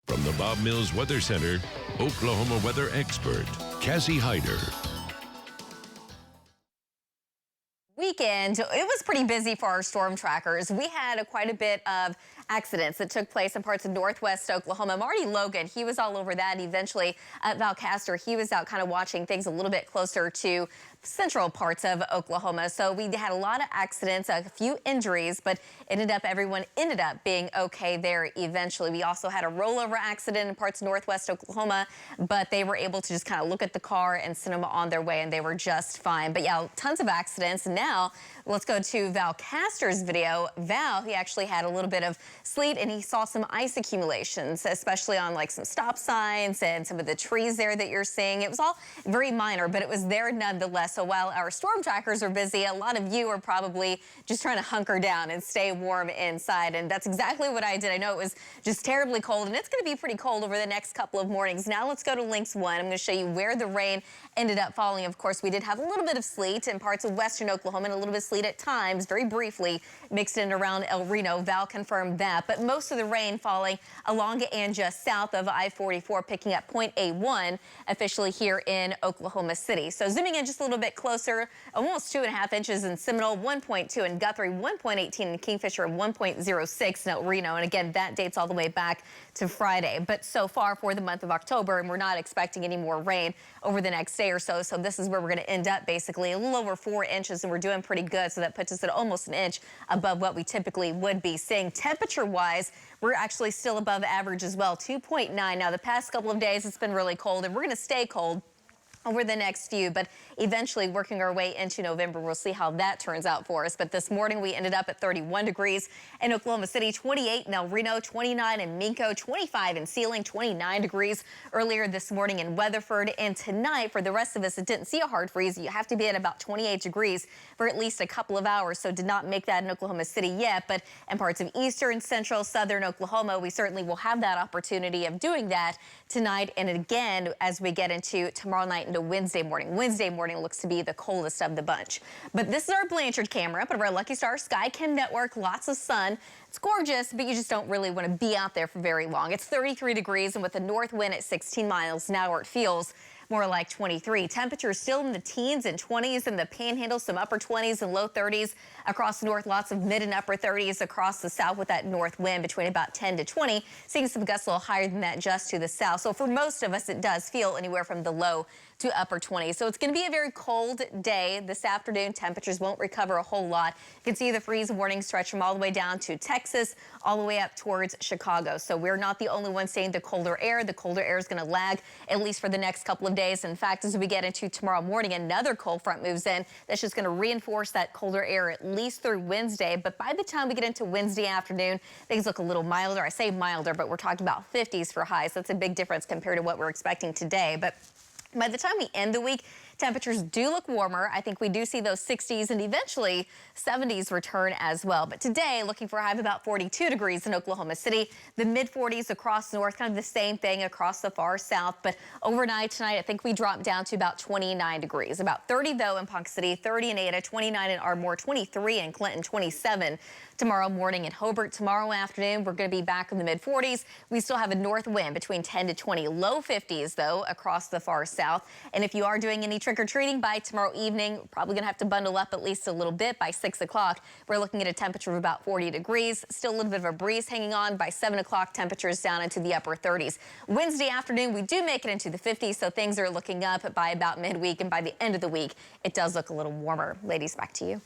From the Bob Mills Weather Center, Oklahoma weather expert, Cassie Heiter. Weekend, it was pretty busy for our storm trackers. We had quite a bit of accidents that took place in parts of northwest Oklahoma. Marty Logan, he was all over that. Eventually, Valcaster, he was out kind of watching things a little bit closer to central parts of Oklahoma. So we had a lot of accidents, a few injuries, but everyone ended up being okay there eventually. We also had a rollover accident in parts of northwest Oklahoma, but they were able to just kind of look at the car and send them on their way, and they were just fine. But yeah, tons of accidents. Now let's go to Valcaster's video. Val, he actually had a little bit of sleet and he saw some ice accumulations, especially on like some stop signs and some of the trees there that you're seeing. It was all very minor, but it was there nonetheless. So while our storm trackers are busy, a lot of you are probably just trying to hunker down and stay warm inside. And that's exactly what I did. I know it was just terribly cold, and it's going to be pretty cold over the next couple of mornings. Now let's go to Links 1. I'm going to show you where the rain ended up falling. Of course, we did have a little bit of sleet in parts of western Oklahoma and a little bit of sleet at times, very briefly mixed in around El Reno. Val confirmed that. But most of the rain falling along and just south of I-44, picking up point A1 officially here in Oklahoma City. So zooming in just a little bit closer, almost 2.5 inches in Seminole, 1.2 in Guthrie, 1.18 in Kingfisher, 1.06 in El Reno. And again, that dates all the way back to Friday. But so far for the month of October, and we're not expecting any more rain over the next day or so. So this is where we're going to end up, basically a little over 4 inches, and we're doing pretty good. So that puts us at almost an inch above what we typically would be seeing. Temperature-wise, we're actually still above average as well, 2.9. Now, the past couple of days, it's been really cold, and we're going to stay cold over the next few, but eventually working our way into November, we'll see how that turns out for us. But this morning we ended up at 31 degrees in Oklahoma City, 28 in El Reno, 29 in Minco, 25 in Sealing, 29 degrees earlier this morning in Weatherford. And tonight, for the rest of us that didn't see a hard freeze, you have to be at about 28 degrees for at least a couple of hours. So did not make that in Oklahoma City yet, but in parts of eastern, central, southern Oklahoma, we certainly will have that opportunity of doing that tonight. And again, as we get into tomorrow night into Wednesday morning. Wednesday morning looks to be the coldest of the bunch. But this is our Blanchard camera, but of our Lucky Star Sky Cam network, lots of sun. It's gorgeous, but you just don't really want to be out there for very long. It's 33 degrees, and with a north wind at 16 miles an hour, it feels more like 23. Temperatures still in the teens and 20s in the Panhandle, some upper 20s and low 30s across the north, lots of mid and upper 30s across the south with that north wind between about 10 to 20, seeing some gusts a little higher than that just to the south. So for most of us, it does feel anywhere from the low to upper 20s. So it's going to be a very cold day this afternoon. Temperatures won't recover a whole lot. You can see the freeze warning stretch from all the way down to Texas, all the way up towards Chicago. So we're not the only ones seeing the colder air. The colder air is going to lag at least for the next couple of days. In fact, as we get into tomorrow morning, another cold front moves in. That's just going to reinforce that colder air at least through Wednesday. But by the time we get into Wednesday afternoon, things look a little milder. I say milder, but we're talking about 50s for highs. That's a big difference compared to what we're expecting today. But by the time we end the week, temperatures do look warmer. I think we do see those 60s and eventually 70s return as well. But today, looking for a high of about 42 degrees in Oklahoma City. The mid-40s across north, kind of the same thing across the far south. But overnight tonight, I think we drop down to about 29 degrees. About 30, though, in Ponca City, 30 in Ada, 29 in Ardmore, 23 in Clinton, 27 tomorrow morning in Hobart. Tomorrow afternoon, we're going to be back in the mid-40s. We still have a north wind between 10 to 20. Low 50s, though, across the far south. And if you are doing any trick-or-treating by tomorrow evening, probably going to have to bundle up at least a little bit by 6 o'clock. We're looking at a temperature of about 40 degrees. Still a little bit of a breeze hanging on. By 7 o'clock, temperatures down into the upper 30s. Wednesday afternoon, we do make it into the 50s, so things are looking up by about midweek. And by the end of the week, it does look a little warmer. Ladies, back to you.